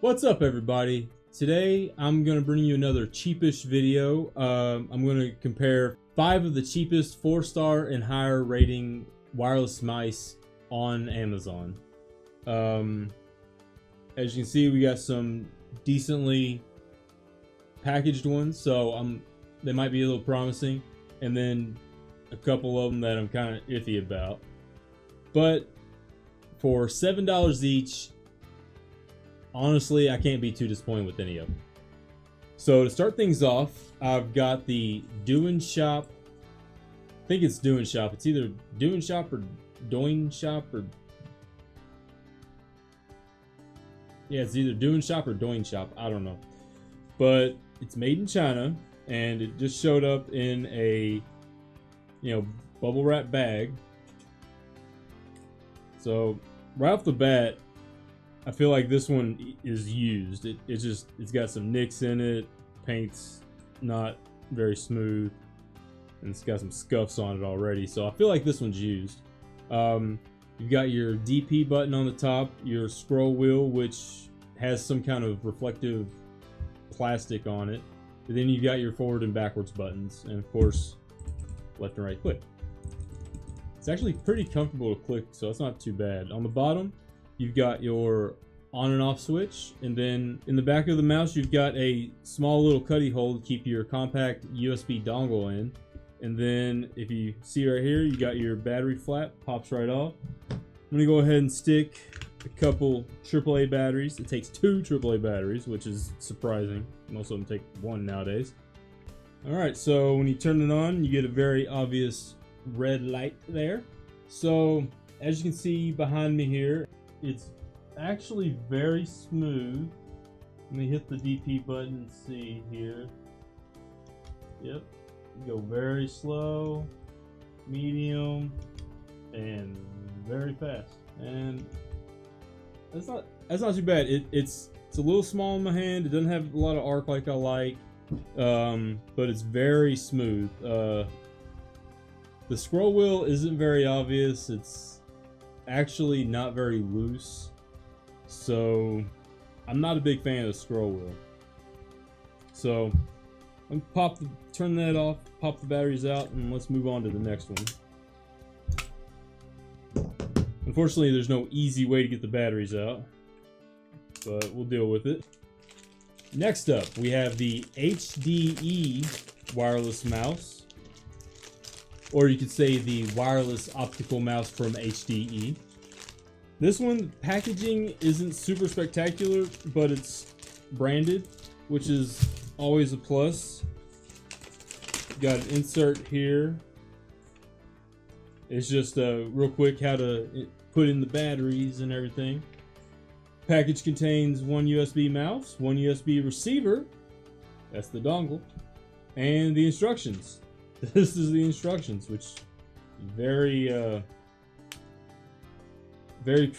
What's up, everybody? Today I'm going to bring you another cheapish video. I'm going to compare 5 of the cheapest 4-star and higher rating wireless mice on Amazon. As you can see, we got some decently packaged ones, so they might be a little promising, and then a couple of them that I'm kind of iffy about. But for $7 each, honestly, I can't be too disappointed with any of them. So to start things off, I've got the DOINSHOP. I think it's DOINSHOP. It's either DOINSHOP or DOINSHOP or... yeah, it's either DOINSHOP or DOINSHOP. I don't know. But it's made in China, and it just showed up in a, bubble wrap bag. So right off the bat, I feel like this one is used. It's got some nicks in it. Paint's not very smooth, and it's got some scuffs on it already. So I feel like this one's used. You've got your DP button on the top, your scroll wheel, which has some kind of reflective plastic on it. And then you've got your forward and backwards buttons, and of course, left and right click. It's actually pretty comfortable to click, so it's not too bad. On the bottom, you've got your on and off switch, and then in the back of the mouse you've got a small little cuddy hole to keep your compact USB dongle in. And then if you see right here, you got your battery flap, pops right off. I'm gonna go ahead and stick a couple AAA batteries. It takes 2 AAA batteries, which is surprising. Most of them take 1 nowadays. Alright, so when you turn it on, you get a very obvious red light there. So as you can see behind me here, it's actually very smooth. Let me hit the DP button and see here. Yep, you go very slow, medium, and very fast. And that's not too bad. It's a little small in my hand. It doesn't have a lot of arc like I like, but it's very smooth. The scroll wheel isn't very obvious. It's actually not very loose, so I'm not a big fan of the scroll wheel. So I'm turn that off, pop the batteries out, and let's move on to the next one. Unfortunately, there's no easy way to get the batteries out, but we'll deal with it. Next up, we have the HDE wireless mouse, or you could say the wireless optical mouse from HDE. This one, packaging isn't super spectacular, but it's branded, which is always a plus. Got an insert here. It's just real quick how to put in the batteries and everything. Package contains 1 USB mouse, 1 USB receiver, that's the dongle, and the instructions. This is the instructions, which very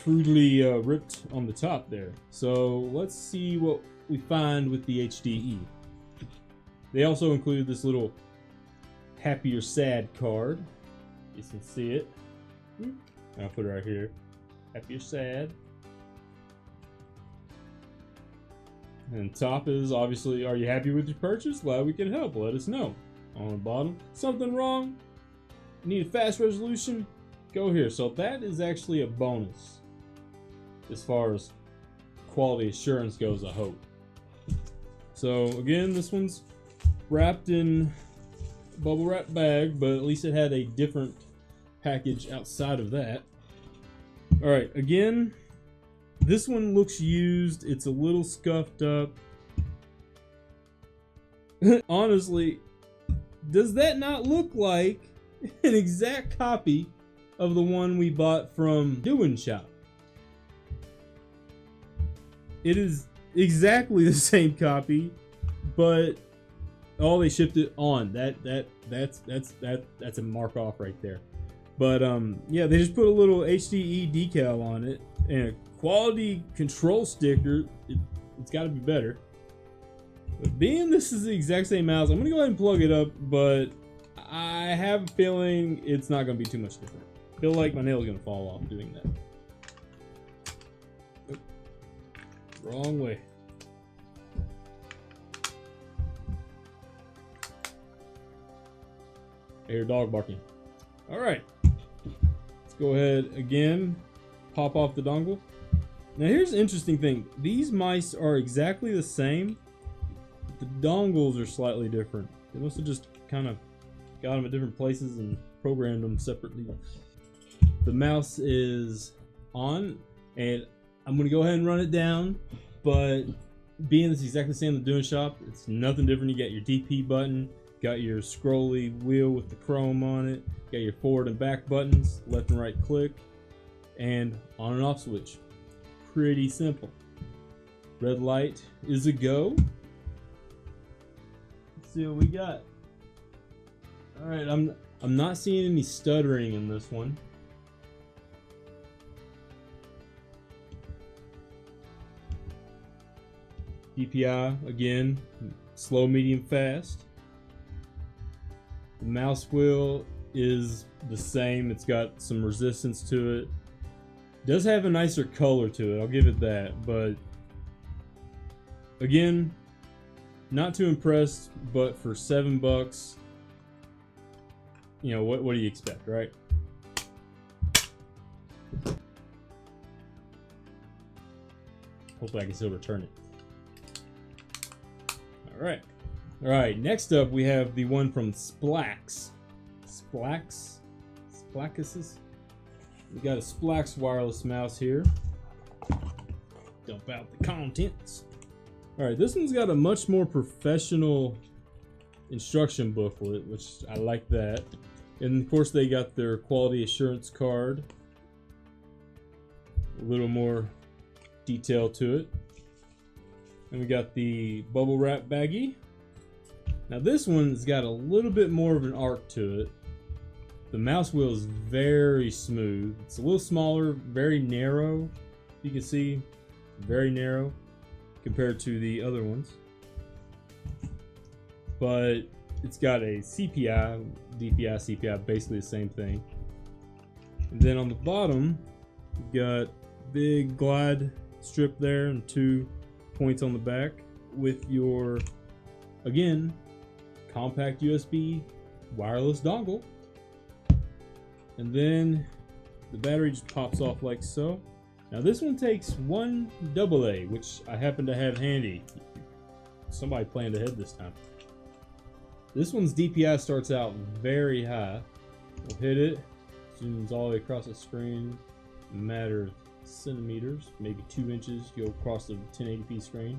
crudely ripped on the top there. So let's see what we find with the HDE. They also included this little happy or sad card. You can see it. I'll put it right here. Happy or sad. And top is obviously, are you happy with your purchase? Glad we can help. Let us know. On the bottom, something wrong? Need a fast resolution? Go here. So that is actually a bonus as far as quality assurance goes, I hope. So again, this one's wrapped in a bubble wrap bag, but at least it had a different package outside of that. Alright, again, this one looks used. It's a little scuffed up. Honestly, does that not look like an exact copy of the one we bought from DOINSHOP? It is exactly the same copy, but they shipped it on. That's a mark off right there. But yeah, they just put a little HDE decal on it and a quality control sticker. It's got to be better. But being this is the exact same mouse, I'm gonna go ahead and plug it up, but I have a feeling it's not gonna be too much different. I feel like my nail's gonna fall off doing that. Wrong way. I hear dog barking. All right, let's go ahead again, pop off the dongle. Now here's the interesting thing. These mice are exactly the same. The dongles are slightly different. They must have just kind of got them at different places and programmed them separately. The mouse is on, and I'm gonna go ahead and run it down, but being it's exactly the same as the DOINSHOP, it's nothing different. You got your DP button, got your scrolly wheel with the chrome on it, got your forward and back buttons, left and right click, and on and off switch. Pretty simple. Red light is a go. Let's see what we got. All right, I'm not seeing any stuttering in this one. DPI again, slow, medium, fast. The mouse wheel is the same. It's got some resistance to it. Does have a nicer color to it, I'll give it that, but again, not too impressed. But for $7, you know, what do you expect, right? Hopefully I can still return it. All right, next up we have the one from SPLAKS. SPLAKS? We got a SPLAKS wireless mouse here. Dump out the contents. All right, this one's got a much more professional instruction booklet, which I like that. And of course they got their quality assurance card. A little more detail to it. And we got the bubble wrap baggie. Now this one's got a little bit more of an arc to it. The mouse wheel is very smooth. It's a little smaller, very narrow. You can see, very narrow compared to the other ones. But it's got a CPI, DPI, CPI, basically the same thing. And then on the bottom, you've got big glide strip there and 2 points on the back with your, again, compact USB wireless dongle. And then the battery just pops off like so. Now this one takes 1 AA, which I happen to have handy. Somebody planned ahead this time. This one's DPI starts out very high. We'll hit it, zooms all the way across the screen, a matter of centimeters, maybe 2 inches, go across the 1080p screen.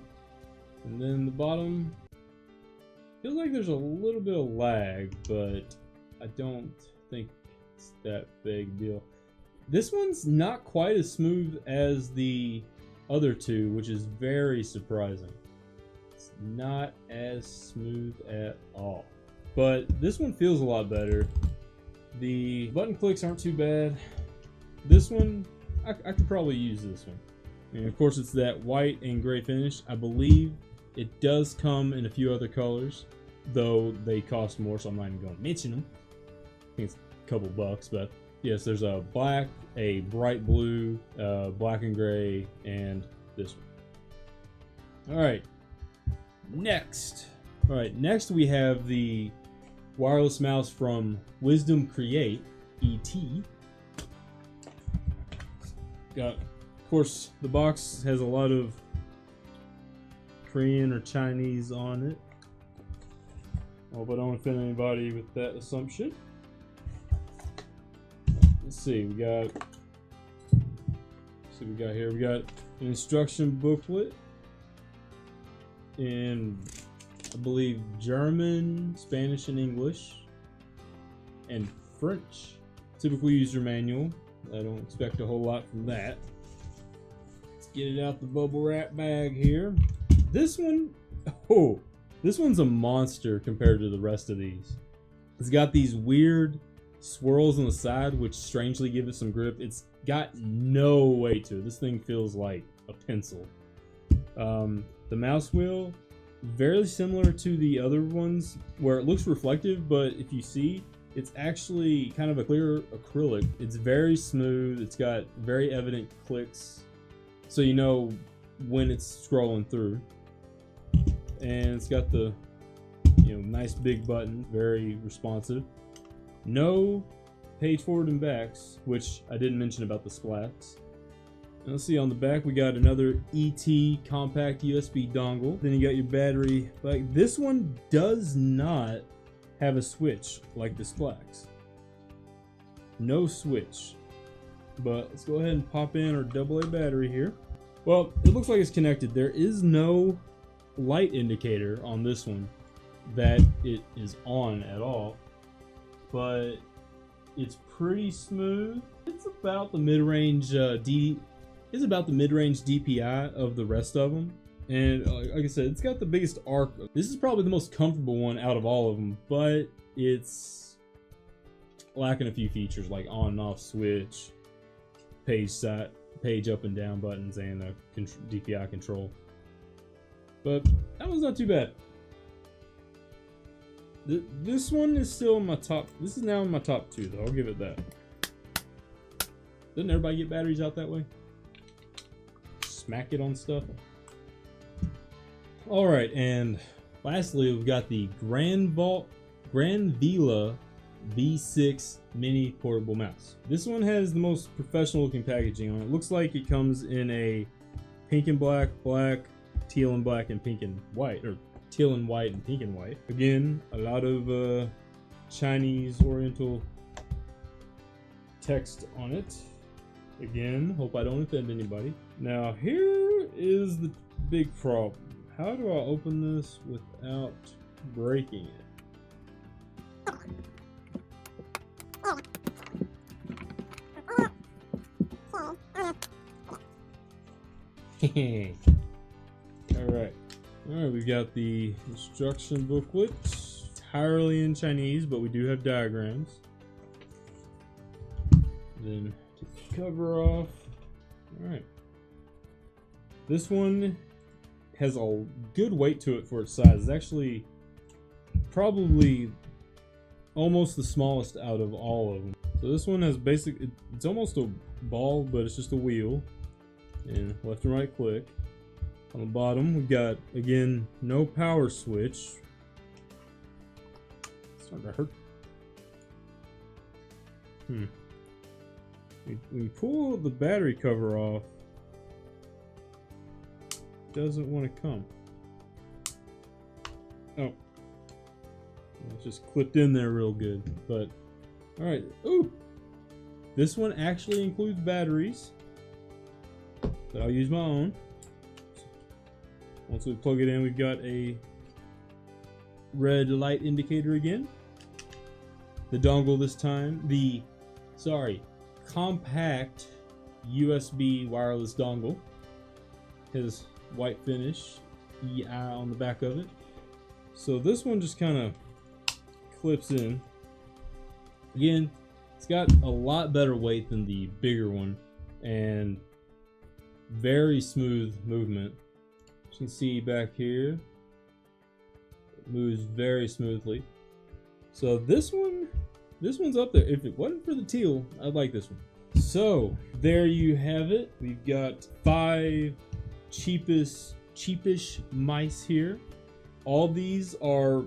And then the bottom, feels like there's a little bit of lag, but I don't think it's that big a deal. This one's not quite as smooth as the other two, which is very surprising. It's not as smooth at all. But this one feels a lot better. The button clicks aren't too bad. This one, I could probably use this one. And of course it's that white and gray finish. I believe it does come in a few other colors, though they cost more, so I'm not even going to mention them. I think it's a couple bucks, but yes, there's a black, a bright blue, black and gray, and this one. All right, next. All right, next we have the wireless mouse from WISDOMCREATE ET. Got, of course, the box has a lot of Korean or Chinese on it. Hope I don't offend anybody with that assumption. Let's see, we got here. We got an instruction booklet in, I believe, German, Spanish, and English, and French. Typical user manual. I don't expect a whole lot from that. Let's get it out the bubble wrap bag here. This one, oh, this one's a monster compared to the rest of these. It's got these weird swirls on the side, which strangely give it some grip. It's got no weight to it. This thing feels like a pencil. The mouse wheel, very similar to the other ones, where it looks reflective, but if you see, it's actually kind of a clear acrylic. It's very smooth. It's got very evident clicks, so you know when it's scrolling through. And it's got the, you know, nice big button, very responsive. No page forward and backs, which I didn't mention about the SPLAKS. Let's see, on the back we got another ET compact USB dongle. Then you got your battery. Like, this one does not have a switch like the SPLAKS. No switch. But let's go ahead and pop in our AA battery here. Well, it looks like it's connected. There is no light indicator on this one that it is on at all, but it's pretty smooth. It's about the mid-range It's about the mid-range DPI of the rest of them, and like I said, it's got the biggest arc. This is probably the most comfortable one out of all of them, but it's lacking a few features like on and off switch, page up and down buttons, and a DPI control. But that one's not too bad. This one is still in my top. This is now in my top 2, though. I'll give it that. Doesn't everybody get batteries out that way? Smack it on stuff. All right, and lastly, we've got the GRANVELA V6 mini portable mouse. This one has the most professional looking packaging on it. Looks like it comes in a pink and black, black, teal and black, and pink and white, or teal and white and pink and white. Again, a lot of Chinese Oriental text on it. Again, hope I don't offend anybody. Now, here is the big problem. How do I open this without breaking it? Alright, we've got the instruction booklet, entirely in Chinese, but we do have diagrams. Then take the cover off. Alright. This one has a good weight to it for its size. It's actually probably almost the smallest out of all of them. So this one has it's almost a ball, but it's just a wheel. And left and right click. On the bottom, we've got, again, no power switch. It's starting to hurt. When you pull the battery cover off, it doesn't want to come. Oh. It's just clipped in there real good. But, alright. Ooh! This one actually includes batteries. But I'll use my own. Once we plug it in, we've got a red light indicator again. The dongle this time, compact USB wireless dongle. Has white finish, EI on the back of it. So this one just kind of clips in. Again, it's got a lot better weight than the bigger one, and very smooth movement. As you can see back here, it moves very smoothly. So this one's up there. If it wasn't for the teal, I'd like this one. So there you have it. We've got 5 cheapish mice here. All these are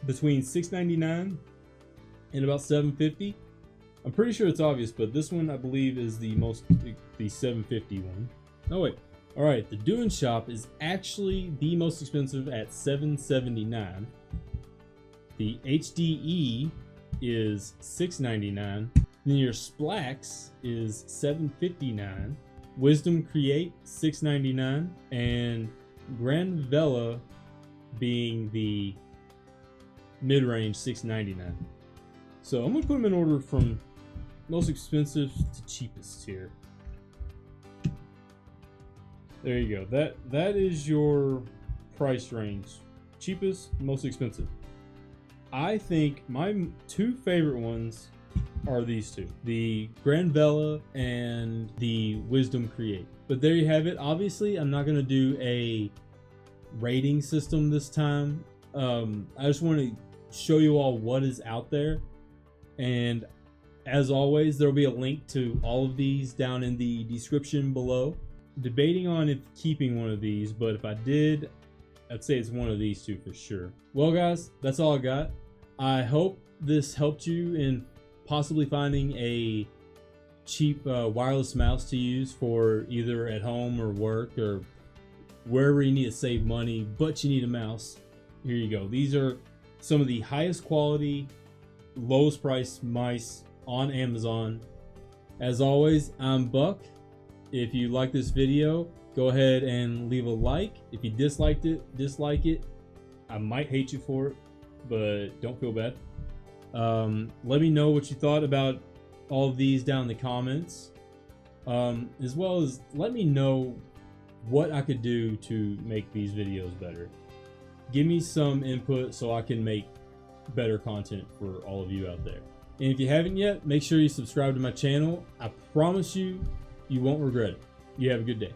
between $6.99 and about $7.50. I'm pretty sure it's obvious, but this one I believe is the $7.50 one. Oh wait. Alright, the DOINSHOP is actually the most expensive at $7.79. The HDE is $6.99. Then your SPLAKS is $7.59. WISDOMCREATE $6.99, and GRANVELA being the mid-range $6.99. So I'm gonna put them in order from most expensive to cheapest here. There you go. That is your price range. Cheapest, most expensive. I think my 2 favorite ones are these 2. The GRANVELA and the WISDOMCREATE. But there you have it. Obviously, I'm not going to do a rating system this time. I just want to show you all what is out there. And as always, there will be a link to all of these down in the description below. Debating on if keeping one of these, but if I did, I'd say it's one of these 2 for sure. Well guys, that's all I got. I hope this helped you in possibly finding a cheap wireless mouse to use for either at home or work or wherever you need to save money, but you need a mouse. Here you go. These are some of the highest quality, lowest price mice on Amazon. As always, I'm Buck. If you like this video, go ahead and leave a like. If you disliked it, dislike it. I might hate you for it, but don't feel bad. Let me know what you thought about all of these down in the comments, as well as let me know what I could do to make these videos better. Give me some input so I can make better content for all of you out there. And if you haven't yet, make sure you subscribe to my channel. I promise you, you won't regret it. You have a good day.